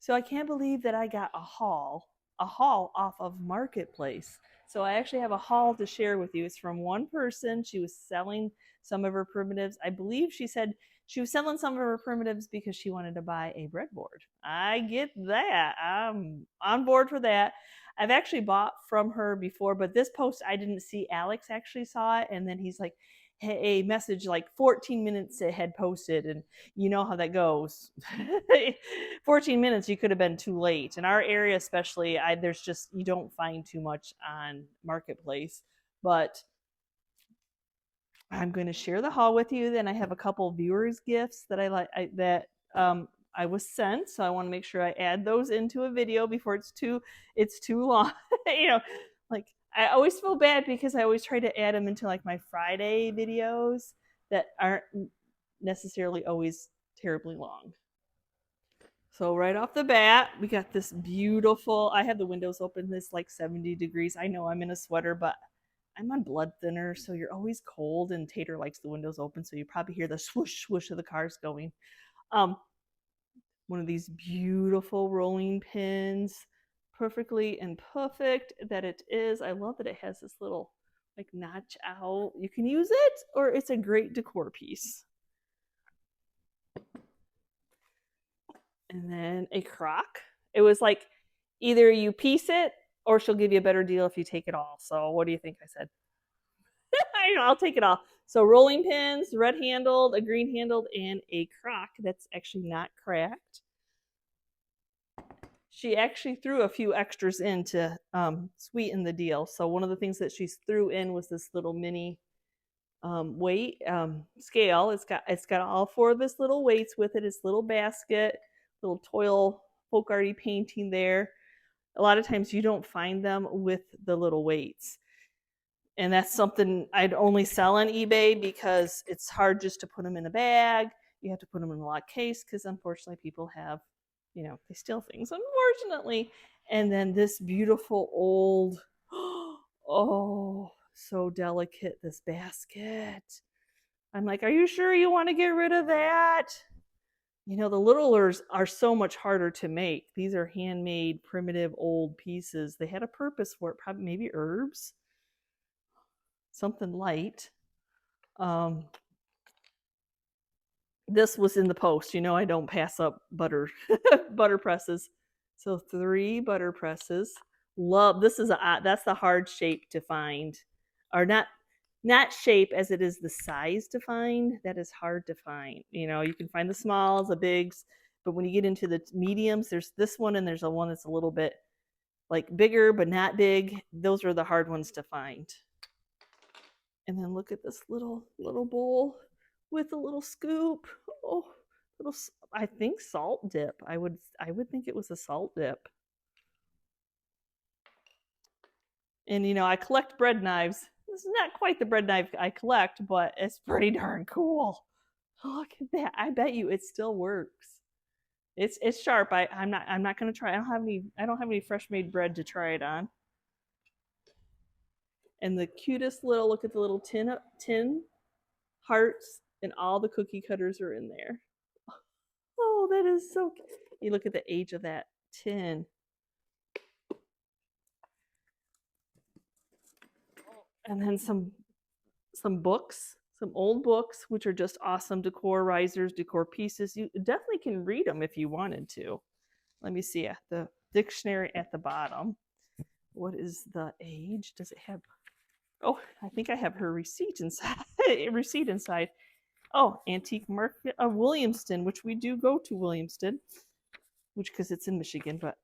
So I can't believe that I got a haul off of Marketplace. So I actually have a haul to share with you. It's from one person. She was selling some of her primitives. I believe she said she was selling some of her primitives because she wanted to buy a breadboard. I get that. I'm on board for that. I've actually bought from her before, but this post I didn't see. Alex actually saw it, and then he's like, hey, a message like 14 minutes it had posted, and you know how that goes. 14 minutes, you could have been too late. In our area especially, there's just, you don't find too much on Marketplace. But I'm going to share the haul with you. Then I have a couple viewers gifts that I was sent, so I want to make sure I add those into a video before it's too long. Like I always feel bad because I always try to add them into like my Friday videos that aren't necessarily always terribly long. So right off the bat, we got this beautiful, I have the windows open, this like 70 degrees. I know I'm in a sweater, but I'm on blood thinner, so you're always cold, and Tater likes the windows open, so you probably hear the swoosh, swoosh of the cars going. One of these beautiful rolling pins, perfectly and perfect that it is. I love that it has this little like notch out. You can use it, or it's a great decor piece. And then a crock. It was like either you piece it or she'll give you a better deal if you take it all. So what do you think I said? I know, I'll take it all. So rolling pins, red handled, a green handled, and a crock that's actually not cracked. She actually threw a few extras in to sweeten the deal. So one of the things that she threw in was this little mini weight scale. It's got all four of its little weights with it. Its little basket, little toil folk arty painting there. A lot of times you don't find them with the little weights. And that's something I'd only sell on eBay because it's hard just to put them in a bag. You have to put them in a locked case because unfortunately people have, they steal things, unfortunately. And then this beautiful old, oh, so delicate, this basket. I'm like, are you sure you want to get rid of that? The littlers are so much harder to make. These are handmade, primitive, old pieces. They had a purpose for it, probably maybe herbs, something light. This was in the post. I don't pass up butter presses. So 3 butter presses. Love, that's the hard shape to find. Or not shape as it is the size to find. That is hard to find. You can find the smalls, the bigs, but when you get into the mediums, there's this one and there's a one that's a little bit like bigger but not big. Those are the hard ones to find. And then look at this little bowl with a little scoop. Oh, I think salt dip. I would think it was a salt dip. And I collect bread knives. This is not quite the bread knife I collect, but it's pretty darn cool. Look at that. I bet you it still works. It's sharp. I'm not gonna try. I don't have any fresh made bread to try it on. And the cutest little, look at the little tin hearts, and all the cookie cutters are in there. Oh, that is so cute. You look at the age of that tin. And then some books, some old books, which are just awesome decor risers, decor pieces. You definitely can read them if you wanted to. Let me see the dictionary at the bottom. What is the age? Does it have? Oh, I think I have her receipt inside. Oh, Antique Market of Williamston, which we do go to Williamston, because it's in Michigan, but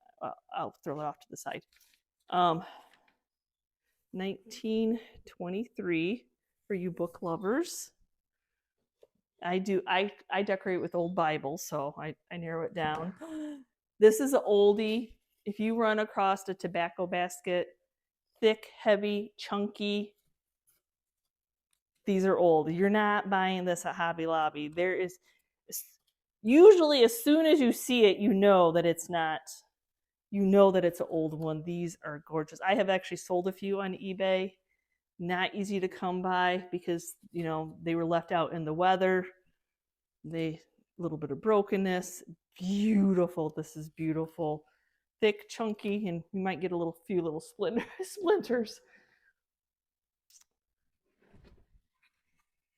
I'll throw it off to the side. 1923 for you book lovers. I decorate with old Bibles, so I narrow it down. This is an oldie. If you run across a tobacco basket, thick, heavy, chunky, these are old. You're not buying this at Hobby Lobby. There is usually, as soon as you see it, you know that it's not. You know that it's an old one. These are gorgeous. I have actually sold a few on eBay. Not easy to come by because they were left out in the weather. They little bit of brokenness. Beautiful. This is beautiful. Thick, chunky, and you might get a few little splinters.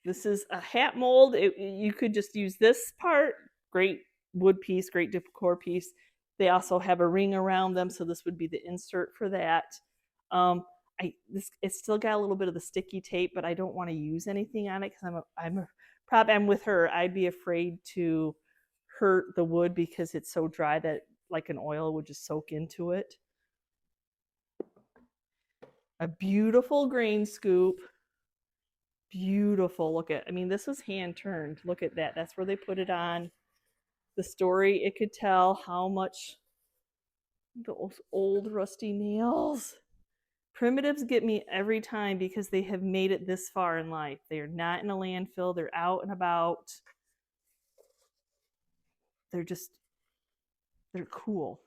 This is a hat mold. You could just use this part. Great wood piece, great decor piece. They also have a ring around them, so this would be the insert for that. It's still got a little bit of the sticky tape, but I don't want to use anything on it because I'm with her. I'd be afraid to hurt the wood because it's so dry that like an oil would just soak into it. A beautiful grain scoop. Beautiful. Look at, I mean, this was hand turned. Look at that. That's where they put it on. The story, it could tell how much those old rusty nails. Primitives get me every time because they have made it this far in life. They are not in a landfill. They're out and about. They're cool.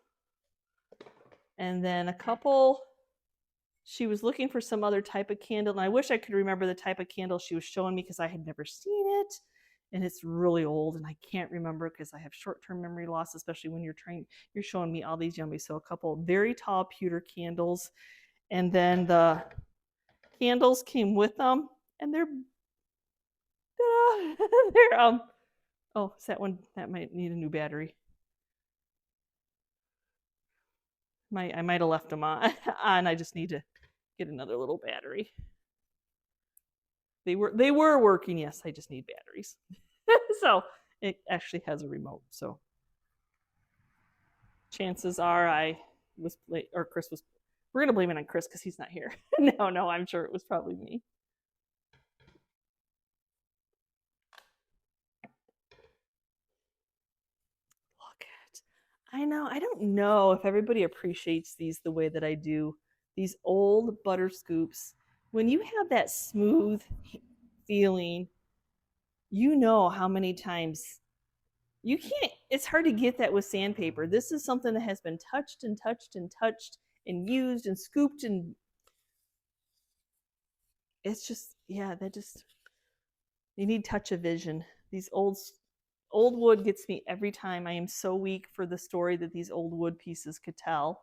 And then a couple, she was looking for some other type of candle, and I wish I could remember the type of candle she was showing me because I had never seen it, and it's really old, and I can't remember because I have short-term memory loss, especially when you're showing me all these yummy. So a couple very tall pewter candles, and then the candles came with them, and they're oh, is that one that might need a new battery? I might have left them on. I just need to get another little battery. They were working, yes. I just need batteries. So it actually has a remote. So chances are I was late, or Chris was. We're gonna blame it on Chris because he's not here. No, I'm sure it was probably me. Look at. I know. I don't know if everybody appreciates these the way that I do. These old butter scoops. When you have that smooth feeling, you know how many times you can't, it's hard to get that with sandpaper. This is something that has been touched and touched and touched and used and scooped, and it's just, yeah, you need touch of vision. These old wood gets me every time. I am so weak for the story that these old wood pieces could tell.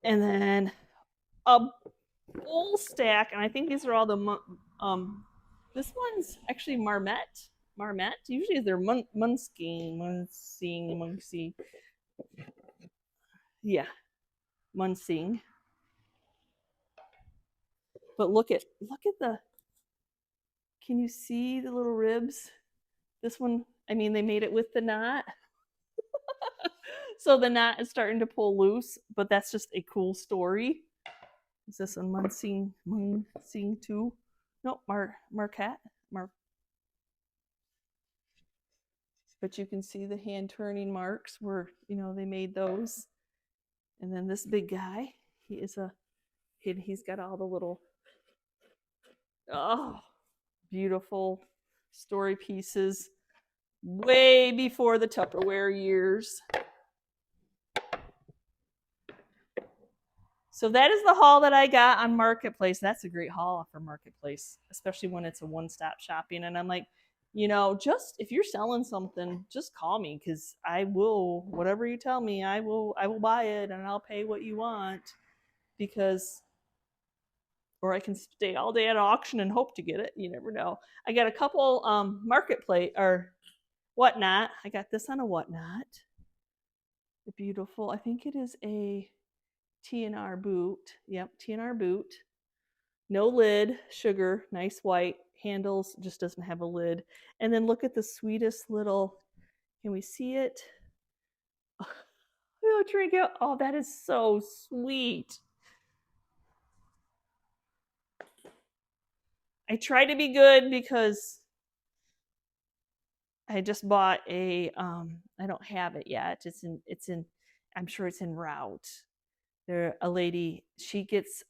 And then a whole stack, and I think these are all the this one's actually Marmette. Usually they're Munsing. Yeah, Munsing. But look at the. Can you see the little ribs? This one, I mean, they made it with the knot. So the knot is starting to pull loose, but that's just a cool story. Is this one Munsing 2? No, Marquette. But you can see the hand turning marks where, they made those. And then this big guy, he's got all the little, beautiful story pieces way before the Tupperware years. So that is the haul that I got on Marketplace. That's a great haul for Marketplace, especially when it's a one-stop shopping. And I'm like, just if you're selling something, just call me because I will, whatever you tell me, I will buy it and I'll pay what you want, because, or I can stay all day at an auction and hope to get it. You never know. I got a couple Marketplace or Whatnot. I got this on a Whatnot. The beautiful, I think it is a TNR boot. Yep, TNR boot. No lid, sugar, nice white. Handles, just doesn't have a lid. And then look at the sweetest little, can we see it? Oh, drink it. Oh, that is so sweet. I try to be good because I just bought a, I don't have it yet. It's in, I'm sure it's en route. A lady, she gets,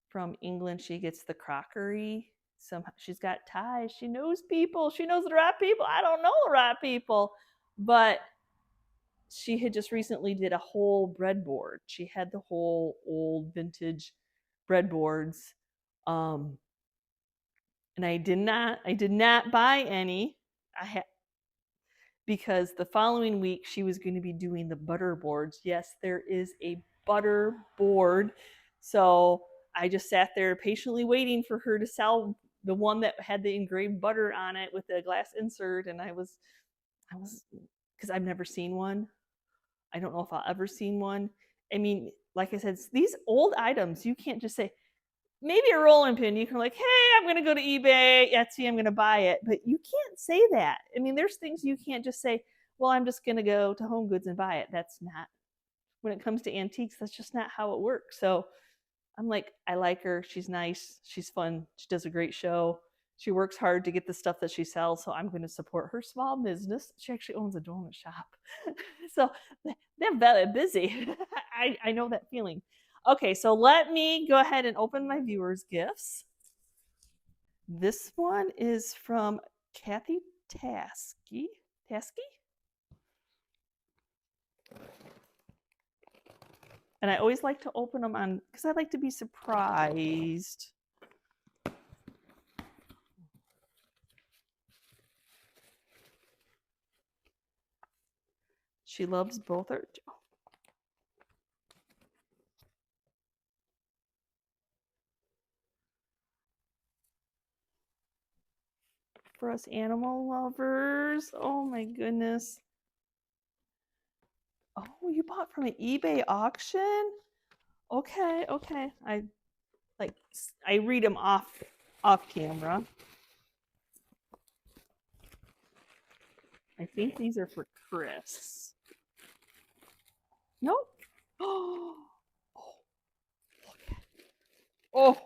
from England, she gets the crockery. She's got ties. She knows people. She knows the right people. I don't know the right people, but she had just recently did a whole breadboard. She had the whole old vintage breadboards, And I did not buy any. Because the following week she was going to be doing the butter boards. Yes, there is a butter board. So I just sat there patiently waiting for her to sell the one that had the engraved butter on it with the glass insert. And I was, because I've never seen one. I don't know if I'll ever see one. I mean, like I said, these old items, you can't just say, maybe a rolling pin. You can like, hey, I'm going to go to eBay, Etsy, I'm going to buy it. But you can't say that. I mean, there's things you can't just say, well, I'm just going to go to Home Goods and buy it. That's not, when it comes to antiques, that's just not how it works. So I'm like, I like her. She's nice. She's fun. She does a great show. She works hard to get the stuff that she sells. So I'm going to support her small business. She actually owns a donut shop. So they're very busy. I know that feeling. Okay, so let me go ahead and open my viewers' gifts. This one is from Kathy Tasky. And I always like to open them on, because I like to be surprised. She loves both her. For us animal lovers. Oh my goodness. Oh, you bought from an eBay auction? Okay. I read them off camera. I think these are for Chris. Nope. Oh,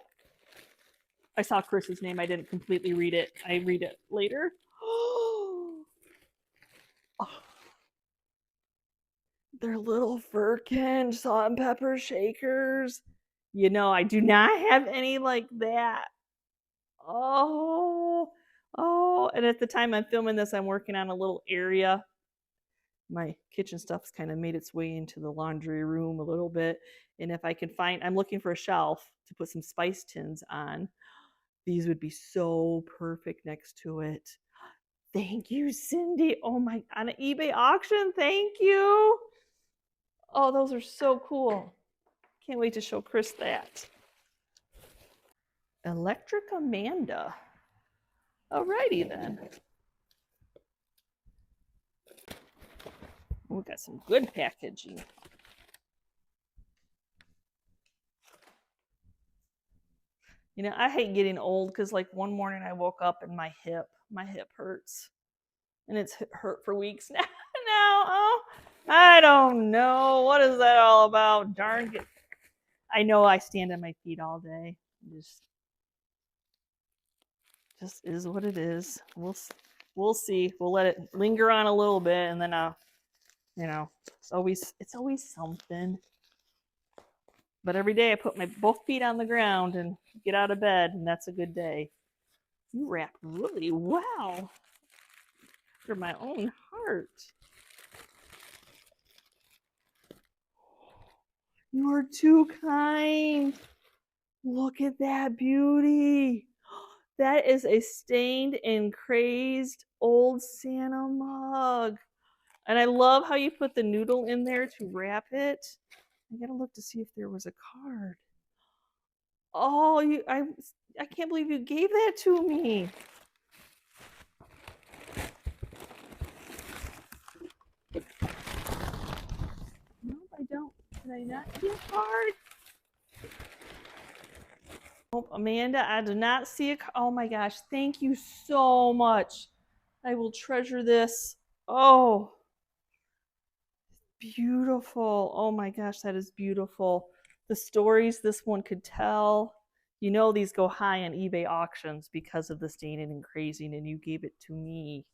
I saw Chris's name. I didn't completely read it. I read it later. Oh, they're little Firkin salt and pepper shakers. You know, I do not have any like that. Oh, and at the time I'm filming this, I'm working on a little area. My kitchen stuff's kind of made its way into the laundry room a little bit. And if I can find, I'm looking for a shelf to put some spice tins on. These would be so perfect next to it. Thank you, Cindy. Oh my, on an eBay auction. Thank you. Oh, those are so cool. Can't wait to show Chris that. Electric Amanda. Alrighty then. We got some good packaging. You know, I hate getting old because like one morning I woke up and my hip hurts. And it's hurt for weeks now. Oh, I don't know. What is that all about? Darn it. I know I stand on my feet all day. Just is what it is. We'll see. We'll let it linger on a little bit, and then you know, it's always something. But every day I put my both feet on the ground and get out of bed, and that's a good day. You wrap really well. For my own heart. You are too kind. Look at that beauty. That is a stained and crazed old Santa mug. And I love how you put the noodle in there to wrap it. I gotta look to see if there was a card. Oh, I can't believe you gave that to me. No, I don't. Did I not see a card? Oh, Amanda, I did not see a card. Oh my gosh, thank you so much. I will treasure this. Oh, beautiful. Oh my gosh, that is beautiful. The stories this one could tell. You know these go high on eBay auctions because of the staining and crazing, and you gave it to me.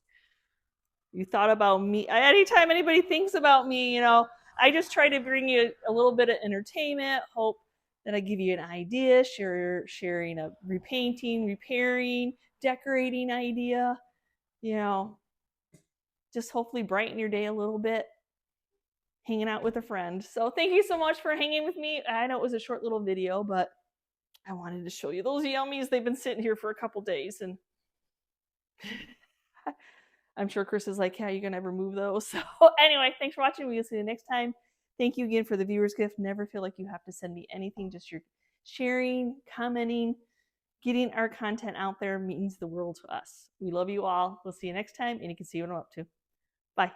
You thought about me. Anytime anybody thinks about me, you know, I just try to bring you a little bit of entertainment, hope that I give you an idea, sharing a repainting, repairing, decorating idea, you know, just hopefully brighten your day a little bit, hanging out with a friend. So thank you so much for hanging with me. I know it was a short little video, but I wanted to show you those yummies. They've been sitting here for a couple days, and I'm sure Chris is like, yeah, you gonna ever move those? So anyway, thanks for watching. We'll see you next time. Thank you again for the viewer's gift. Never feel like you have to send me anything. Just your sharing, commenting, getting our content out there means the world to us. We love you all. We'll see you next time, and you can see what I'm up to. Bye.